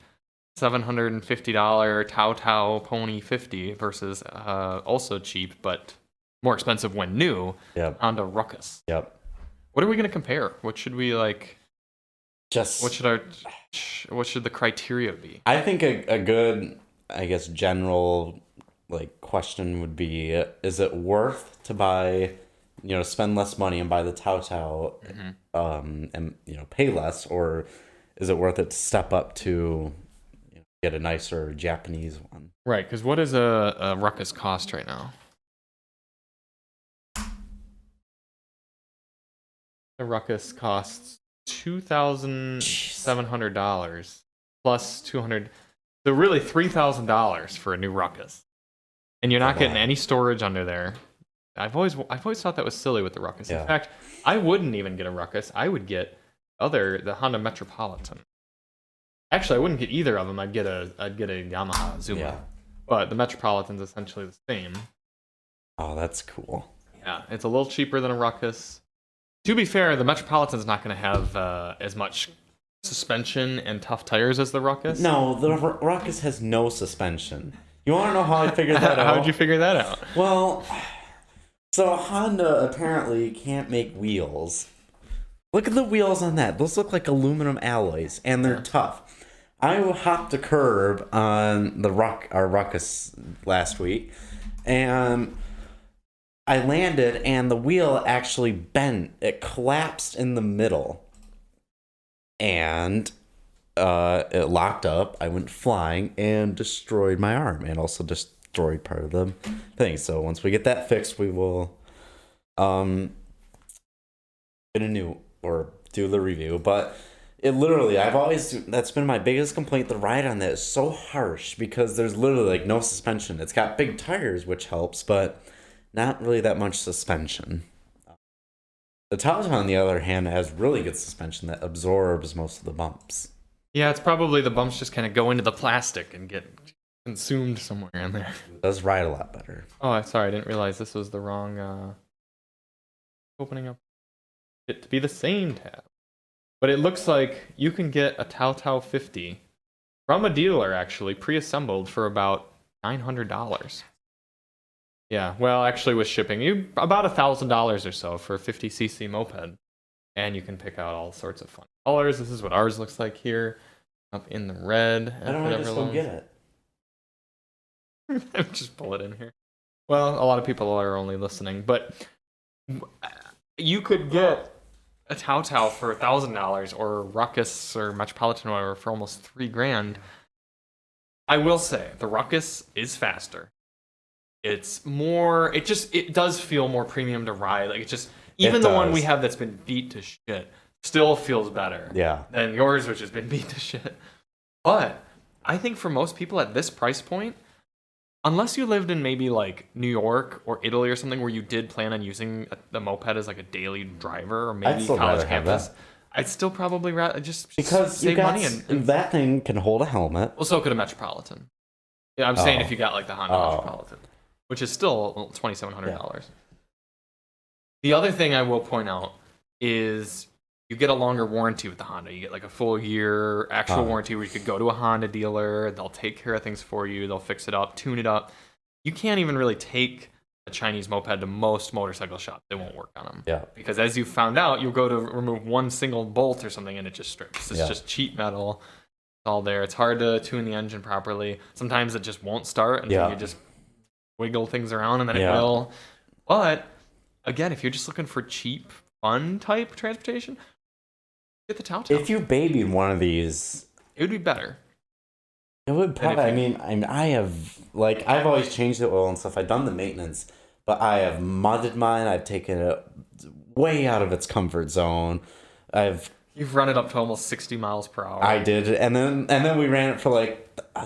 $750 Tao Pony 50 versus also cheap but more expensive when new Honda Ruckus. Yep. What are we going to compare? What should we like? What should the criteria be? I think a good, I guess, general like question would be: is it worth to buy, spend less money and buy the Tao, and pay less, or is it worth it to step up to get a nicer Japanese one? Right, because what does a Ruckus cost right now? The Ruckus costs $2,700 plus $200, so really $3,000 for a new Ruckus, and you're not getting any storage under there. I've always thought that was silly with the Ruckus. Yeah. In fact, I wouldn't even get a Ruckus. I would get the Honda Metropolitan. Actually, I wouldn't get either of them. I'd get a Yamaha Zuma. Yeah. But the Metropolitan's essentially the same. Oh, that's cool. Yeah, it's a little cheaper than a Ruckus. To be fair, the Metropolitan's not going to have as much suspension and tough tires as the Ruckus. No, the Ruckus has no suspension. You want to know how I figured that out? How did you figure that out? Well, so Honda apparently can't make wheels. Look at the wheels on that. Those look like aluminum alloys, and they're tough. I hopped a curb on our Ruckus last week, and I landed, and the wheel actually bent. It collapsed in the middle, and it locked up. I went flying and destroyed my arm, and also destroyed part of the thing. So once we get that fixed, we will get a new or do the review. But it literally, that's been my biggest complaint. The ride on that is so harsh because there's literally like no suspension. It's got big tires, which helps, but not really that much suspension. The Tahoe, on the other hand, has really good suspension that absorbs most of the bumps. Yeah, it's probably the bumps just kind of go into the plastic and get consumed somewhere in there. It does ride a lot better. Oh, sorry, I didn't realize this was the wrong opening up. It to be the same tab. But it looks like you can get a Tao 50 from a dealer, actually, pre-assembled for about $900. Yeah, well, actually, with shipping, you about $1,000 or so for a 50cc moped, and you can pick out all sorts of fun colors. This is what ours looks like here, up in the red. I don't want to just go get it. Just pull it in here. Well, a lot of people are only listening, but you could get a Tao Tao for $1,000 or a Ruckus or Metropolitan or whatever for almost $3,000. I will say the Ruckus is faster. It's more. It does feel more premium to ride. Like even the one we have that's been beat to shit still feels better. Yeah. Than yours, which has been beat to shit. But I think for most people at this price point, unless you lived in maybe like New York or Italy or something where you did plan on using the moped as like a daily driver or maybe college campus, I'd still probably just because save money and that thing can hold a helmet. Well, so could a Metropolitan. Yeah, I'm saying if you got like the Honda Metropolitan, which is still $2,700. Yeah. The other thing I will point out is you get a longer warranty with the Honda. You get like a full year actual warranty where you could go to a Honda dealer. They'll take care of things for you. They'll fix it up, tune it up. You can't even really take a Chinese moped to most motorcycle shops. They won't work on them. Yeah. Because as you found out, you'll go to remove one single bolt or something and it just strips. It's just cheap metal. It's all there. It's hard to tune the engine properly. Sometimes it just won't start until you just wiggle things around and then it will. But again, if you're just looking for cheap, fun type transportation, get the Tao Tao. If you babied one of these, it would be better. It would probably. I've always changed the oil and stuff. I've done the maintenance, but I have modded mine. I've taken it way out of its comfort zone. You've run it up to almost 60 miles per hour. I did, and then we ran it for like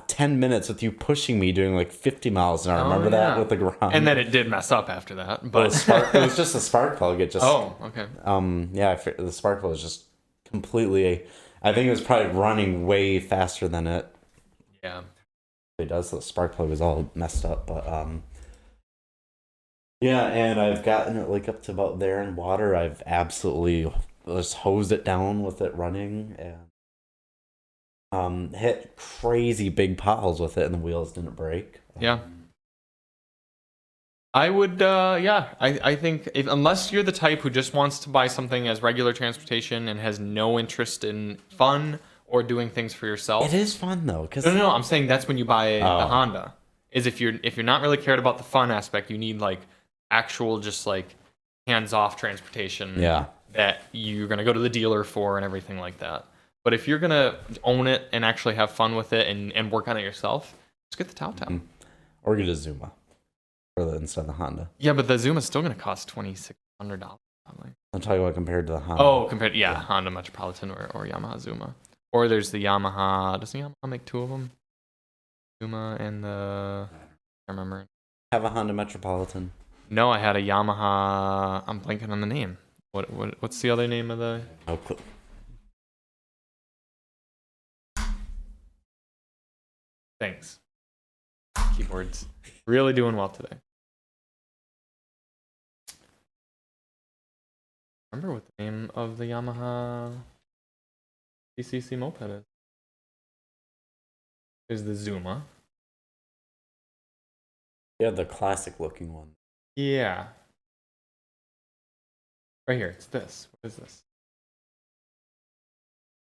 10 minutes with you pushing me doing like 50 miles an hour. Remember that with the ground? And then it did mess up after that. But it was just a spark plug. It just. Oh, okay. The spark plug was just completely. I think it was probably running way faster than it. Yeah. It does. The spark plug was all messed up, but yeah, and I've gotten it like up to about there in water. I've absolutely just hosed it down with it running and hit crazy big potholes with it, and the wheels didn't break. Yeah. I would, I think unless you're the type who just wants to buy something as regular transportation and has no interest in fun or doing things for yourself. It is fun though, no, I'm saying that's when you buy the Honda. Is if you're not really cared about the fun aspect, you need like actual just like hands-off transportation. Yeah. That you're gonna go to the dealer for and everything like that. But if you're gonna own it and actually have fun with it and work on it yourself, just get the Tao Tao. Mm-hmm. Or get a Zuma instead of the Honda. Yeah, but the Zuma's still gonna cost $2,600 probably. I'm talking about compared to the Honda. Oh, Honda Metropolitan or Yamaha Zuma. Or there's the Yamaha. Doesn't Yamaha make two of them? Zuma and the. I remember. Have a Honda Metropolitan. No, I had a Yamaha. I'm blanking on the name. What's the other name of the? Oh. Thanks. Keyboards really doing well today. Remember what the name of the Yamaha CCC moped is? There's the Zuma. Yeah, the classic looking one. Yeah. Right here, it's this. What is this?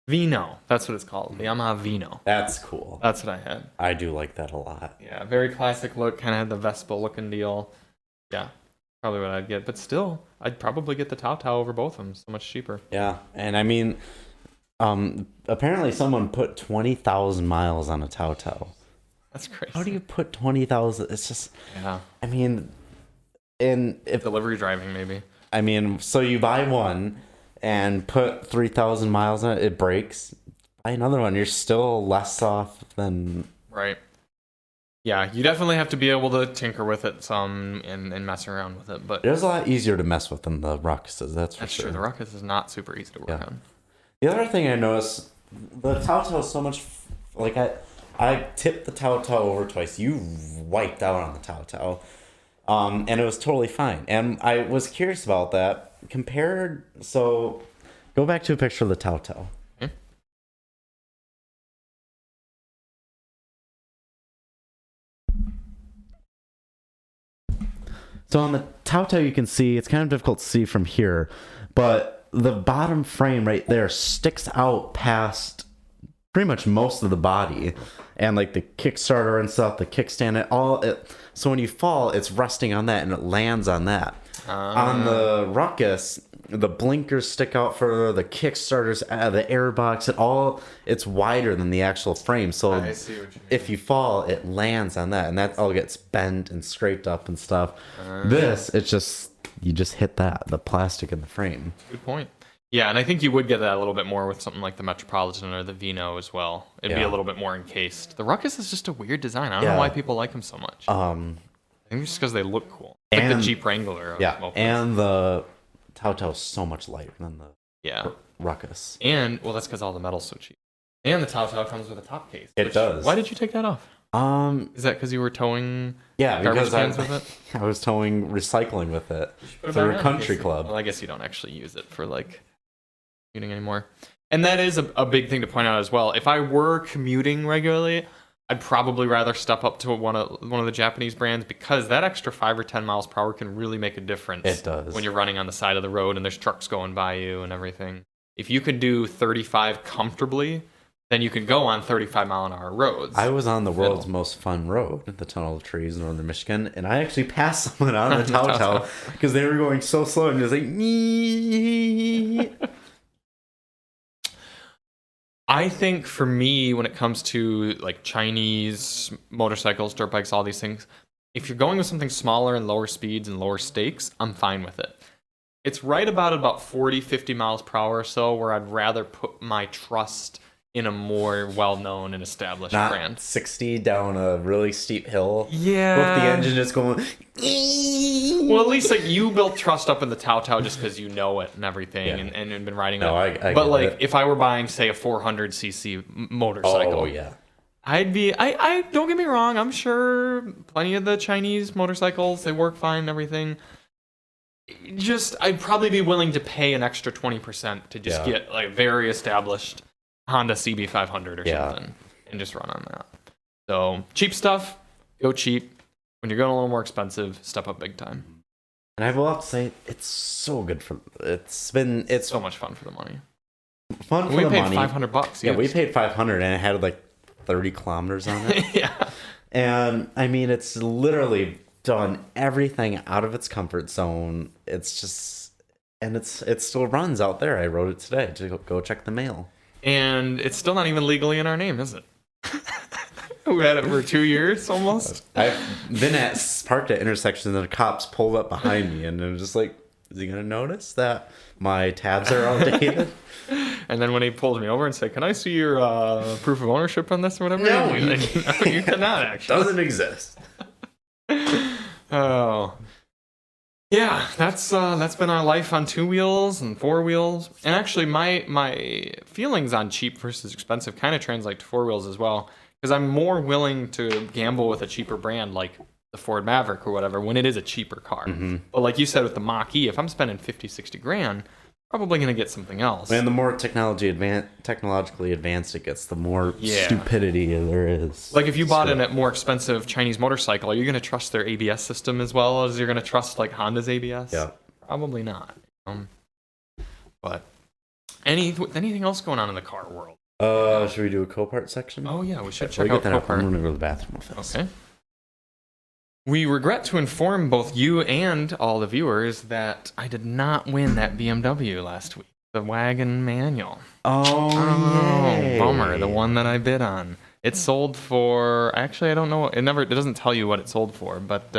Vino. That's what it's called. The Yamaha Vino. That's cool. That's what I had. I do like that a lot. Yeah, very classic look. Kind of had the Vespa looking deal. Yeah, probably what I'd get. But still, I'd probably get the Tao Tao over both of them. So much cheaper. Yeah, and I mean, apparently someone put 20,000 miles on a Tao Tao. That's crazy. How do you put 20,000? It's just. Yeah. I mean, if delivery driving maybe. I mean, so you buy one and put 3,000 miles on it, it breaks. Buy another one, you're still less off than. Right. Yeah, you definitely have to be able to tinker with it some and mess around with it, but it was a lot easier to mess with than the Ruckuses. That's for sure. True. The Ruckus is not super easy to work on. The other thing I noticed, the Tao Tao is so much like I tipped the Tao Tao over twice. You wiped out on the Tao Tao, and it was totally fine. And I was curious about that. So go back to a picture of the Tao Tao. So on the Tautau, you can see, it's kind of difficult to see from here, but the bottom frame right there sticks out past pretty much most of the body. And like the Kickstarter and stuff, the kickstand, so when you fall, it's resting on that and it lands on that. On the Ruckus, the blinkers stick out further, the Kickstarters, the airbox, it's wider than the actual frame. So I see what you mean. if you fall, it lands on that, and that all gets bent and scraped up and stuff. You just hit the plastic in the frame. Good point. Yeah, and I think you would get that a little bit more with something like the Metropolitan or the Vino as well. It'd be a little bit more encased. The Ruckus is just a weird design. I don't know why people like them so much. I think it's just because they look cool. Like the Jeep Wrangler. And the Tautau is so much lighter than the Ruckus. And, well, that's because all the metal's so cheap. And the Tautau comes with a top case. It does. Why did you take that off? Is that because you were towing garbage cans with it? I was towing recycling with it through a country club. Well, I guess you don't actually use it for, like, commuting anymore. And that is a big thing to point out as well. If I were commuting regularly, I'd probably rather step up to one of the Japanese brands, because that extra 5 or 10 miles per hour can really make a difference. It does. When you're running on the side of the road and there's trucks going by you and everything. If you can do 35 comfortably, then you can go on 35-mile-an-hour roads. I was on the world's most fun road, the Tunnel of Trees in northern Michigan, and I actually passed someone on the Tautau because they were going so slow and just like, nee. I think for me, when it comes to like Chinese motorcycles, dirt bikes, all these things, if you're going with something smaller and lower speeds and lower stakes, I'm fine with it. It's right about 40, 50 miles per hour or so where I'd rather put my trust in a more well-known and established brand. 60 down a really steep hill. Yeah. With the engine just going... Well, at least like you built trust up in the Tautau just because you know it and everything and been riding it. But like if I were buying, say, a 400cc motorcycle, I'd be... I don't get me wrong, I'm sure plenty of the Chinese motorcycles, they work fine and everything. I'd probably be willing to pay an extra 20% to just get like very established Honda CB500 or something and just run on that. So cheap stuff, go cheap. When you're going a little more expensive, step up big time. And I will have to say, it's so good for... It's so much fun for the money. Fun for the money. We paid $500. Yeah, we paid $500 and it had like 30 kilometers on it. And I mean, it's literally done everything out of its comfort zone. It's just... And it still runs out there. I wrote it today to go check the mail. And it's still not even legally in our name, is it? We had it for 2 years almost. I've been parked at intersections and the cops pulled up behind me and I'm just like, is he going to notice that my tabs are outdated? And then when he pulls me over and said, can I see your proof of ownership on this or whatever? No, you cannot actually. Doesn't exist. Oh. Yeah, that's been our life on 2 wheels and 4 wheels. And actually, my feelings on cheap versus expensive kind of translate to 4 wheels as well. Because I'm more willing to gamble with a cheaper brand like the Ford Maverick or whatever when it is a cheaper car. Mm-hmm. But like you said with the Mach-E, if I'm spending 50, 60 grand, probably going to get something else. And the more technologically advanced it gets, the more stupidity there is. Like if you bought a more expensive Chinese motorcycle, are you going to trust their ABS system as well as you're going to trust like Honda's ABS? Yeah. Probably not. But anything else going on in the car world? Should we do a Copart section? Oh yeah, we should check out Copart. I'm going to go to the bathroom. Okay. We regret to inform both you and all the viewers that I did not win that BMW last week. The wagon manual. Oh, bummer. The one that I bid on. It sold for... Actually, I don't know. It doesn't tell you what it sold for, but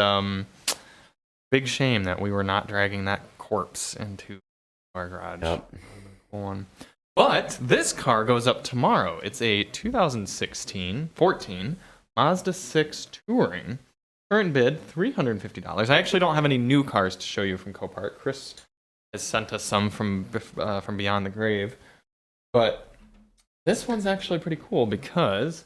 big shame that we were not dragging that corpse into our garage. Yep. One. But this car goes up tomorrow. It's a 2014 Mazda 6 Touring. Current bid, $350. I actually don't have any new cars to show you from Copart. Chris has sent us some from Beyond the Grave. But this one's actually pretty cool because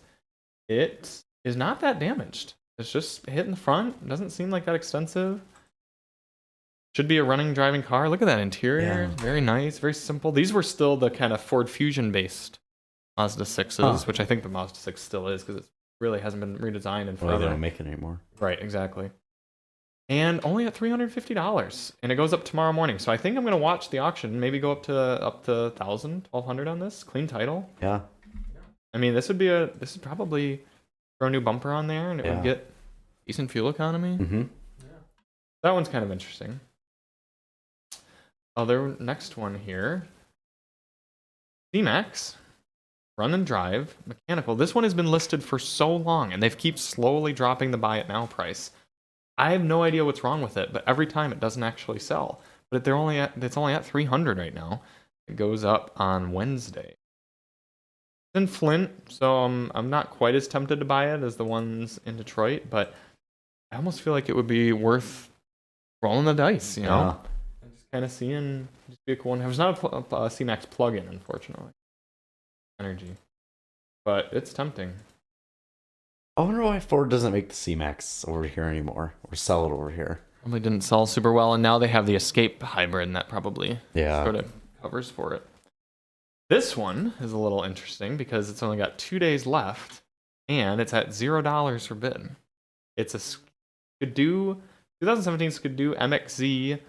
it is not that damaged. It's just hit in the front. It doesn't seem like that extensive. Should be a running, driving car. Look at that interior. Yeah. Very nice, very simple. These were still the kind of Ford Fusion-based Mazda 6s, which I think the Mazda 6 still is because it really hasn't been redesigned in forever. Well, they don't make it anymore. Right, exactly. and only at $350, and it goes up tomorrow morning. So I think I'm gonna watch the auction, maybe go up to 1,000, 1,200 on this clean title. Yeah. I mean, this would probably throw a new bumper on there, and it would get decent fuel economy. Mm-hmm. That one's kind of interesting. Other next one here, C-Max, run and drive, mechanical. This one has been listed for so long, and they've keep slowly dropping the buy it now price. I have no idea what's wrong with it, but every time it doesn't actually sell. But it's only at 300 right now. It goes up on Wednesday. It's in Flint, so I'm not quite as tempted to buy it as the ones in Detroit, but I almost feel like it would be worth rolling the dice, you know? And just kind of seeing just be a cool one. There's not a C-Max plug-in, unfortunately. Energy. But it's tempting. I wonder why Ford doesn't make the C-Max over here anymore, or sell it over here. Probably didn't sell super well, and now they have the Escape hybrid, and that probably sort of covers for it. This one is a little interesting because it's only got 2 days left, and it's at $0 for bid. It's a Skidoo 2017 Skidoo MXZ,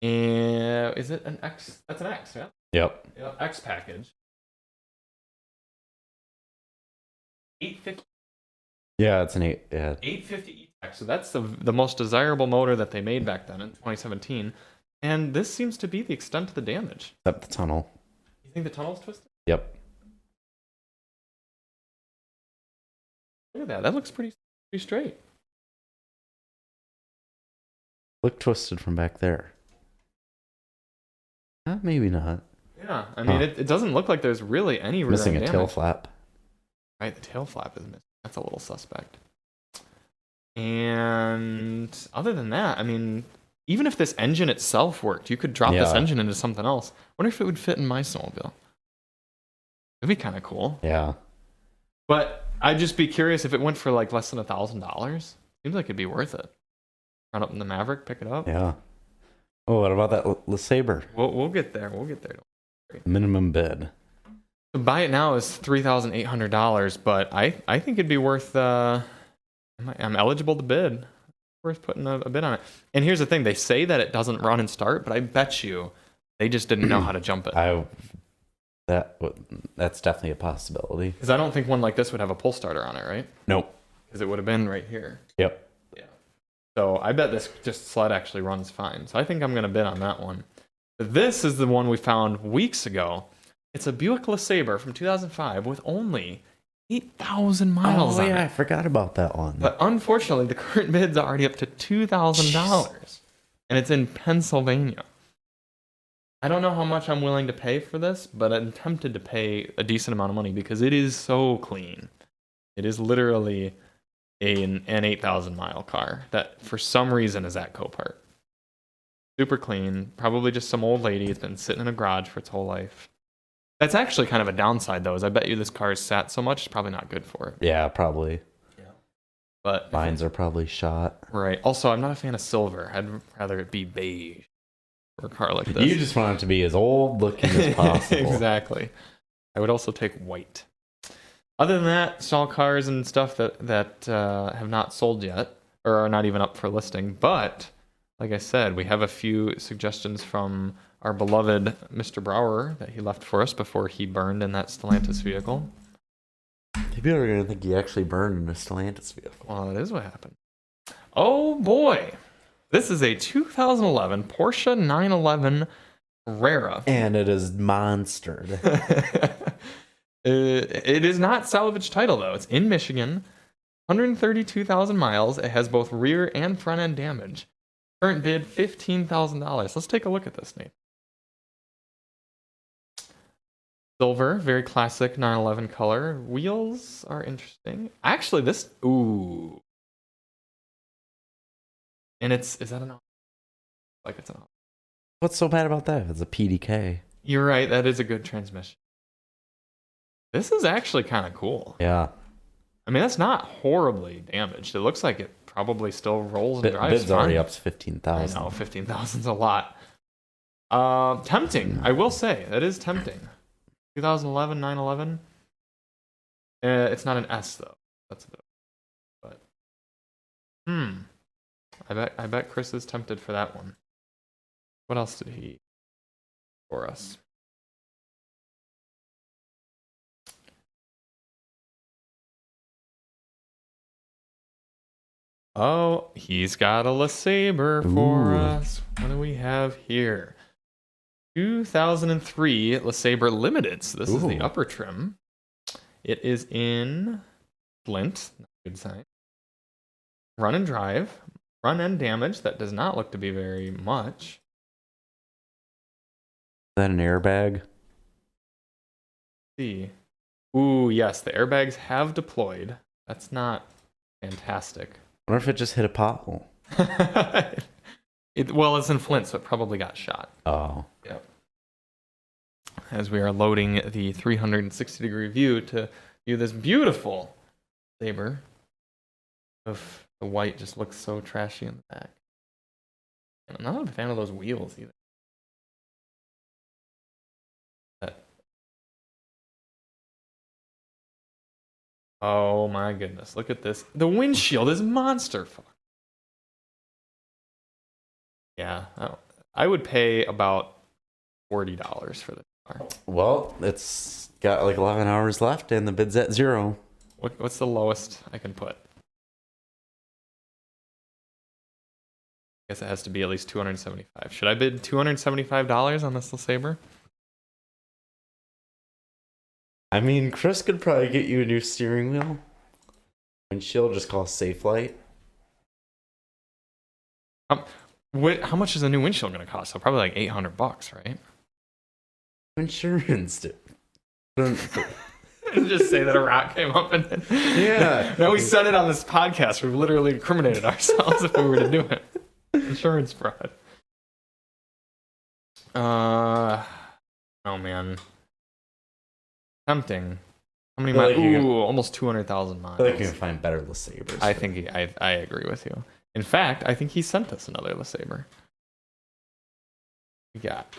and is it an X? That's an X, yeah. Yep. X package. $850. Yeah, it's an 850 E-Tech. So that's the most desirable motor that they made back then in 2017. And this seems to be the extent of the damage. Except the tunnel. You think the tunnel's twisted? Yep. Look at that. That looks pretty straight. Look twisted from back there. Maybe not. Yeah, I mean, it doesn't look like there's really any rear missing a damage. tail flap. Right, the tail flap is missing. That's a little suspect. And other than that, I mean, even if this engine itself worked, you could drop this engine into something else. I wonder if it would fit in my snowmobile. It'd be kind of cool. Yeah. But I'd just be curious if it went for like less than $1,000. Seems like it'd be worth it. Run up in the Maverick, pick it up. Yeah. Oh, what about that LeSabre? We'll get there. We'll get there. Minimum bid. To buy it now is $3,800, but I think it'd be worth. I'm eligible to bid. Worth putting a bid on it. And here's the thing: they say that it doesn't run and start, but I bet you they just didn't know how to jump it. That's definitely a possibility. Because I don't think one like this would have a pull starter on it, right? Nope. Because it would have been right here. Yep. Yeah. So I bet this just sled actually runs fine. So I think I'm gonna bid on that one. But this is the one we found weeks ago. It's a Buick LeSabre from 2005 with only 8,000 miles on it. I forgot about that one. But unfortunately, the current bid's already up to $2,000. And it's in Pennsylvania. I don't know how much I'm willing to pay for this, but I'm tempted to pay a decent amount of money because it is so clean. It is literally an 8,000 mile car that for some reason is at Copart. Super clean. Probably just some old lady has been sitting in a garage for its whole life. That's actually kind of a downside, though, is I bet you this car is sat so much, it's probably not good for it. Yeah, probably. Yeah. But lines are probably shot. Right. Also, I'm not a fan of silver. I'd rather it be beige for a car like this. You just want it to be as old looking as possible. Exactly. I would also take white. Other than that, stall cars and stuff that have not sold yet, or are not even up for listing. But, like I said, we have a few suggestions from our beloved Mr. Brower that he left for us before he burned in that Stellantis vehicle. People are going to think he actually burned in a Stellantis vehicle. Well, that is what happened. Oh, boy. This is a 2011 Porsche 911 Carrera. And it is monstered. It is not salvage title, though. It's in Michigan. 132,000 miles. It has both rear and front end damage. Current bid, $15,000. Let's take a look at this, Nate. Silver, very classic 911 color. Wheels are interesting. Actually, this... Ooh. And is that an... Like it's an... What's so bad about that? It's a PDK. You're right. That is a good transmission. This is actually kind of cool. Yeah. I mean, that's not horribly damaged. It looks like it probably still rolls and drives bid's already up to 15,000. I know, 15,000 is a lot. Tempting, I will say. That is tempting. 2011 911. It's not an S, though. That's a bit. But, I bet Chris is tempted for that one. What else did he for us? Oh, he's got a LeSabre for us. What do we have here? 2003 LeSabre Limited. So this is the upper trim. It is in Flint. Good sign. Run and drive. Front end damage. That does not look to be very much. Is that an airbag? Let's see. Ooh, yes. The airbags have deployed. That's not fantastic. I wonder if it just hit a pothole. Well, it's in Flint, so it probably got shot. Oh. Yep. As we are loading the 360-degree view to view this beautiful Sabre. Of the white just looks so trashy in the back. And I'm not a fan of those wheels either. Oh my goodness, look at this. The windshield is monster. Yeah, I would pay about $40 for this car. Well, it's got like 11 hours left and the bid's at 0. What's the lowest I can put? I guess it has to be at least $275. Should I bid $275 on this LeSabre? I mean, Chris could probably get you a new steering wheel. Windshield just call Safe Light. How much is a new windshield going to cost? So probably like $800, right? Insurance, dude. Just say that a rock came up and yeah. No, we said it on this podcast. We've literally incriminated ourselves if we were to do it. Insurance fraud. Oh man. Tempting. How many miles? Ooh, almost 200,000 miles. I feel like you can find better LeSabres. I think I agree with you. In fact, I think he sent us another LeSabre. We got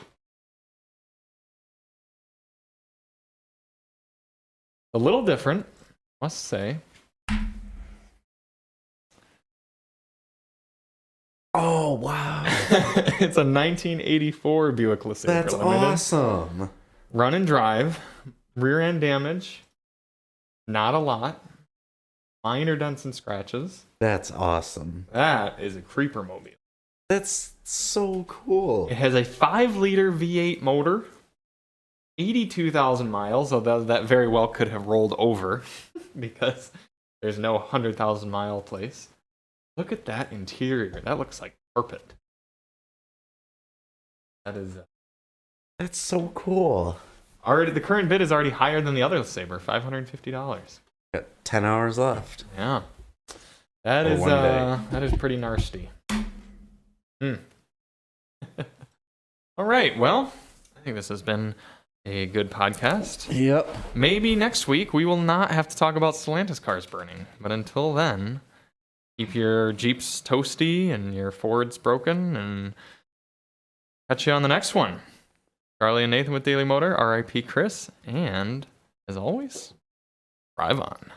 a little different, must say. Oh wow! It's a 1984 Buick LeSabre. That's Limited. Awesome. Run and drive. Rear end damage, not a lot. Minor dents and scratches. That's awesome. That is a creeper mobile. That's so cool. It has a 5-liter V8 motor, 82,000 miles, although that very well could have rolled over because there's no 100,000 mile place. Look at that interior. That looks like carpet. That is... That's so cool. Already, the current bid is already higher than the other LeSabre, $550. Got 10 hours left. Yeah, that is pretty nasty. All right, well, I think this has been a good podcast. Yep. Maybe next week we will not have to talk about Stellantis cars burning, but until then, keep your Jeeps toasty and your Fords broken, and catch you on the next one. Charlie and Nathan with Daily Motor, RIP Chris, and as always, drive on.